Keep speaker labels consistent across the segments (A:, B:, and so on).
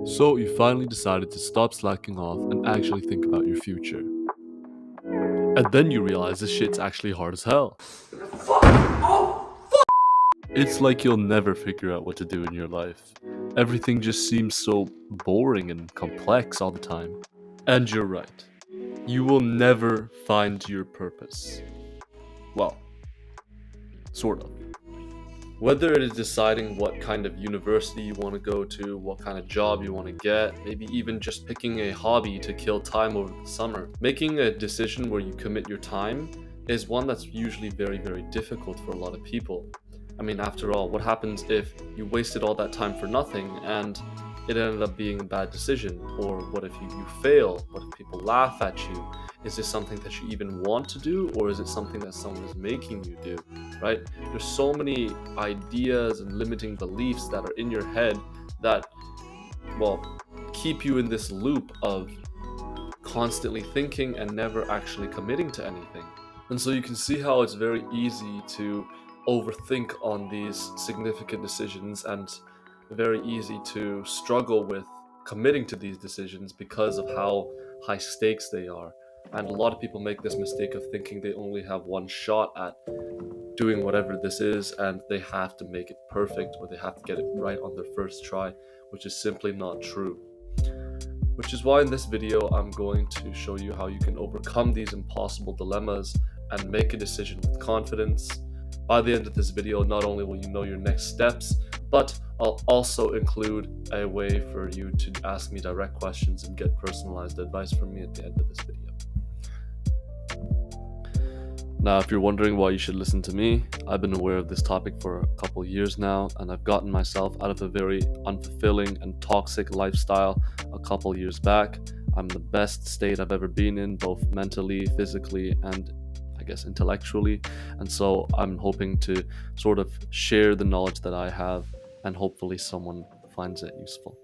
A: So you finally decided to stop slacking off and actually think about your future. And then you realize this shit's actually hard as hell. It's like you'll never figure out what to do in your life. Everything just seems so boring and complex all the time. And you're right. You will never find your purpose. Well, sort of. Whether it is deciding what kind of university you want to go to, what kind of job you want to get, maybe even just picking a hobby to kill time over the summer. Making a decision where you commit your time is one that's usually very, very difficult for a lot of people. I mean, after all, what happens if you wasted all that time for nothing and it ended up being a bad decision? Or what if you fail? What if people laugh at you? Is this something that you even want to do, or is it something that someone is making you do, right? There's so many ideas and limiting beliefs that are in your head that, well, keep you in this loop of constantly thinking and never actually committing to anything. And so you can see how it's very easy to overthink on these significant decisions and very easy to struggle with committing to these decisions because of how high stakes they are. And a lot of people make this mistake of thinking they only have one shot at doing whatever this is and they have to make it perfect or they have to get it right on their first try, which is simply not true. Which is why in this video I'm going to show you how you can overcome these impossible dilemmas and make a decision with confidence. By the end of this video, not only will you know your next steps, but I'll also include a way for you to ask me direct questions and get personalized advice from me at the end of this video. Now, if you're wondering why you should listen to me, I've been aware of this topic for a couple of years now, and I've gotten myself out of a very unfulfilling and toxic lifestyle a couple of years back. I'm the best state I've ever been in, both mentally, physically, and I guess intellectually. And so I'm hoping to sort of share the knowledge that I have, and hopefully someone finds it useful.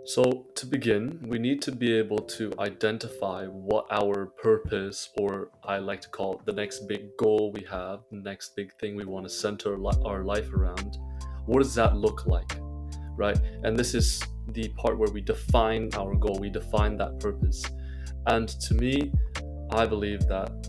A: So, to begin, we need to be able to identify what our purpose, or I like to call it the next big goal we have, the next big thing we want to center our life around. What does that look like, right? And this is the part where we define our goal, we define that purpose. And to me, I believe that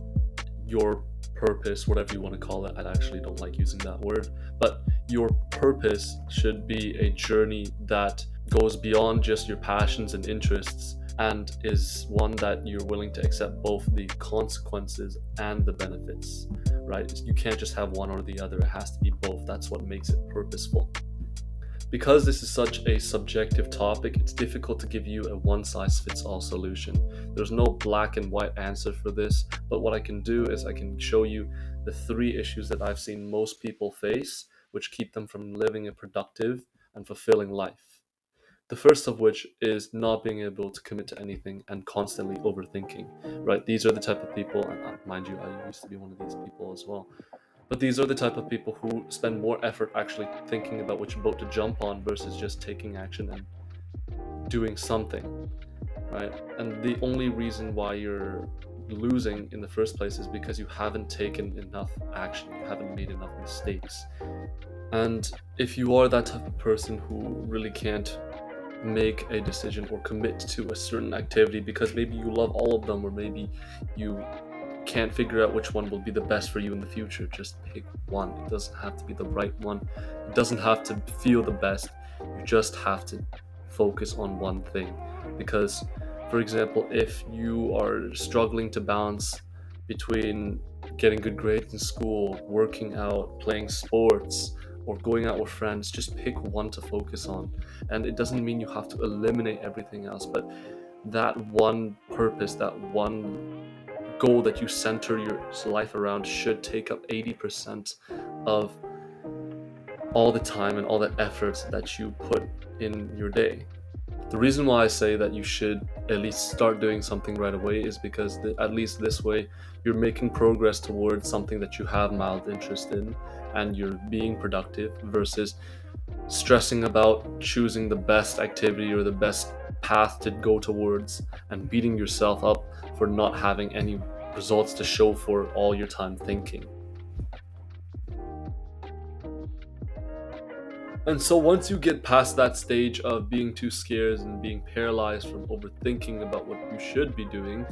A: your purpose, whatever you want to call it, I actually don't like using that word, but your purpose should be a journey that goes beyond just your passions and interests and is one that you're willing to accept both the consequences and the benefits, right? You can't just have one or the other, it has to be both. That's what makes it purposeful. Because this is such a subjective topic, it's difficult to give you a one-size-fits-all solution. There's no black and white answer for this, but what I can do is I can show you the 3 issues that I've seen most people face, which keep them from living a productive and fulfilling life. The first of which is not being able to commit to anything and constantly overthinking, right? These are the type of people, and mind you, I used to be one of these people as well. But these are the type of people who spend more effort actually thinking about which boat to jump on versus just taking action and doing something, right? And the only reason why you're losing in the first place is because you haven't taken enough action, you haven't made enough mistakes. And if you are that type of person who really can't make a decision or commit to a certain activity because maybe you love all of them, or maybe you can't figure out which one will be the best for you in the future, just pick one. It doesn't have to be the right one. It doesn't have to feel the best. You just have to focus on one thing. Because, for example, if you are struggling to balance between getting good grades in school, working out, playing sports, or going out with friends, just pick one to focus on. And it doesn't mean you have to eliminate everything else, but that one purpose, that one goal that you center your life around should take up 80% of all the time and all the effort that you put in your day. The reason why I say that you should at least start doing something right away is because at least this way you're making progress towards something that you have mild interest in and you're being productive versus stressing about choosing the best activity or the best path to go towards and beating yourself up for not having any results to show for all your time thinking. And so once you get past that stage of being too scared and being paralyzed from overthinking about what you should be doing,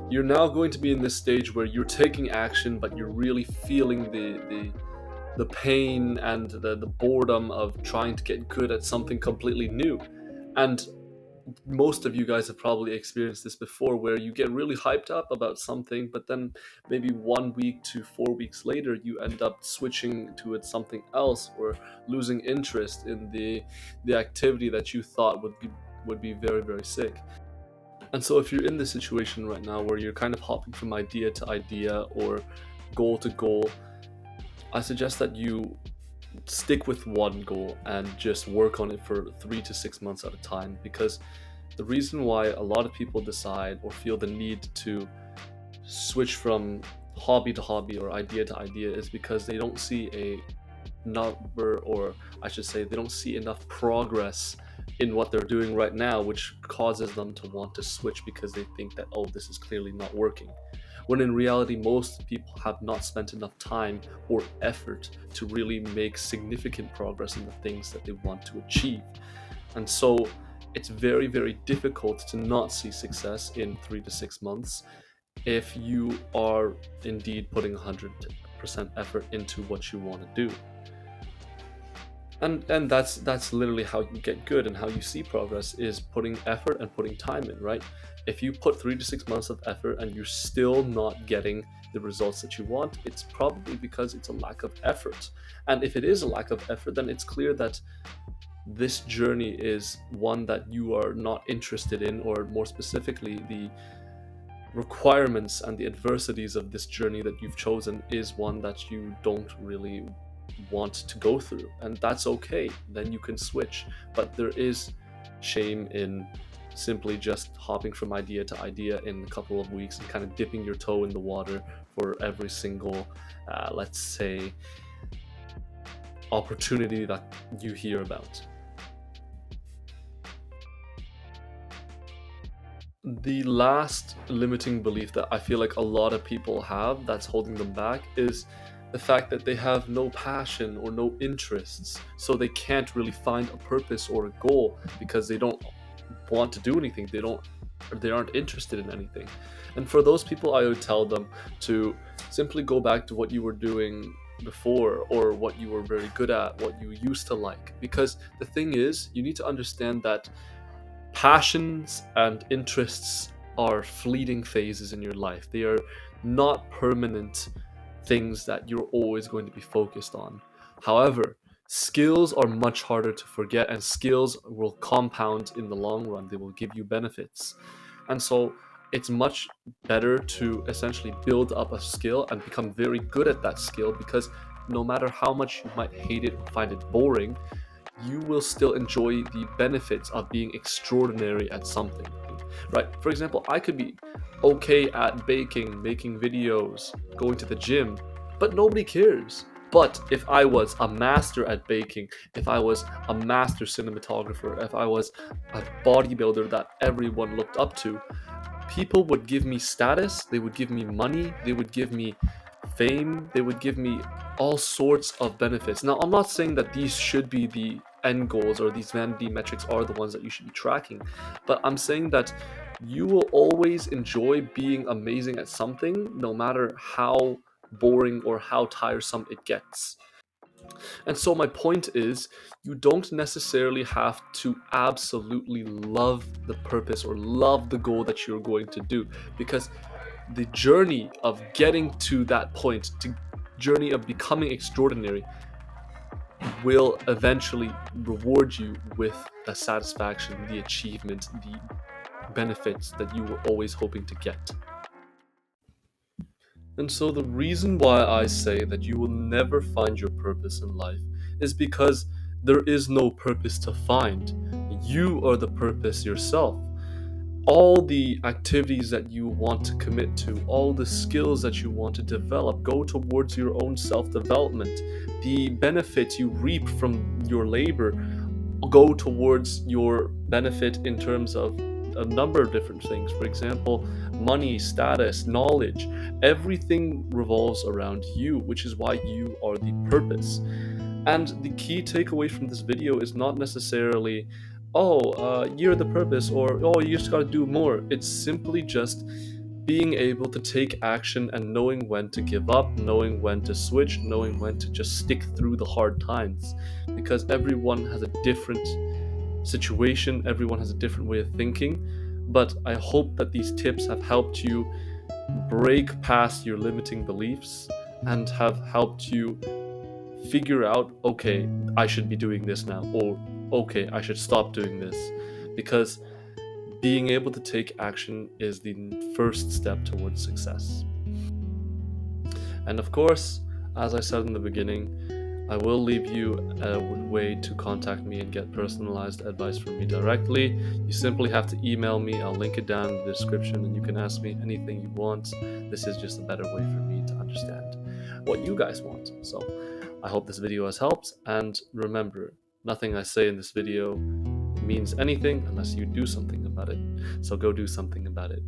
A: you're now going to be in this stage where you're taking action, but you're really feeling the pain and the boredom of trying to get good at something completely new. And most of you guys have probably experienced this before, where you get really hyped up about something, but then maybe 1 week to 4 weeks later you end up switching to it something else, or losing interest in the activity that you thought would be very, very sick. And so if you're in this situation right now where you're kind of hopping from idea to idea or goal to goal, I suggest that you stick with one goal and just work on it for 3 to 6 months at a time, because the reason why a lot of people decide or feel the need to switch from hobby to hobby or idea to idea is because they don't see a number, or I should say, they don't see enough progress in what they're doing right now, which causes them to want to switch because they think that, oh, this is clearly not working. When in reality, most people have not spent enough time or effort to really make significant progress in the things that they want to achieve. And so it's very, very difficult to not see success in 3 to 6 months if you are indeed putting 100% effort into what you want to do. And that's literally how you get good and how you see progress, is putting effort and putting time in, right? If you put 3 to 6 months of effort and you're still not getting the results that you want, it's probably because it's a lack of effort. And if it is a lack of effort, then it's clear that this journey is one that you are not interested in, or more specifically, the requirements and the adversities of this journey that you've chosen is one that you don't really want to go through. And that's okay, then you can switch. But there is shame in simply just hopping from idea to idea in a couple of weeks and kind of dipping your toe in the water for every single, let's say, opportunity that you hear about. The last limiting belief that I feel like a lot of people have that's holding them back is the fact that they have no passion or no interests. So they can't really find a purpose or a goal because they don't want to do anything. They aren't interested in anything. And for those people, I would tell them to simply go back to what you were doing before, or what you were very good at, what you used to like. Because the thing is, you need to understand that passions and interests are fleeting phases in your life. They are not permanent things that you're always going to be focused on. However, skills are much harder to forget, and skills will compound in the long run. They will give you benefits. And so it's much better to essentially build up a skill and become very good at that skill, because no matter how much you might hate it or find it boring, you will still enjoy the benefits of being extraordinary at something, right? For example, I could be okay at baking, making videos, going to the gym, but nobody cares. But if I was a master at baking, if I was a master cinematographer, if I was a bodybuilder that everyone looked up to, people would give me status, they would give me money, they would give me fame, they would give me all sorts of benefits. Now, I'm not saying that these should be the end goals, or these vanity metrics are the ones that you should be tracking, but I'm saying that you will always enjoy being amazing at something, no matter how boring or how tiresome it gets. And so my point is, you don't necessarily have to absolutely love the purpose or love the goal that you're going to do, because the journey of getting to that point, the journey of becoming extraordinary, will eventually reward you with the satisfaction, the achievement, the benefits that you were always hoping to get. And so the reason why I say that you will never find your purpose in life is because there is no purpose to find. You are the purpose yourself. All the activities that you want to commit to, all the skills that you want to develop, go towards your own self development. The benefits you reap from your labor go towards your benefit in terms of a number of different things. For example, money, status, knowledge, everything revolves around you, which is why you are the purpose. And the key takeaway from this video is not necessarily, oh, you're the purpose, or oh, you just gotta do more. It's simply just being able to take action and knowing when to give up, knowing when to switch, knowing when to just stick through the hard times. Because everyone has a different situation, everyone has a different way of thinking. But I hope that these tips have helped you break past your limiting beliefs and have helped you figure out, okay, I should be doing this now, or okay, I should stop doing this. Because being able to take action is the first step towards success. And of course, as I said in the beginning, I will leave you a way to contact me and get personalized advice from me directly. You simply have to email me. I'll link it down in the description and you can ask me anything you want. This is just a better way for me to understand what you guys want. So I hope this video has helped, and remember, nothing I say in this video means anything unless you do something about it. So go do something about it.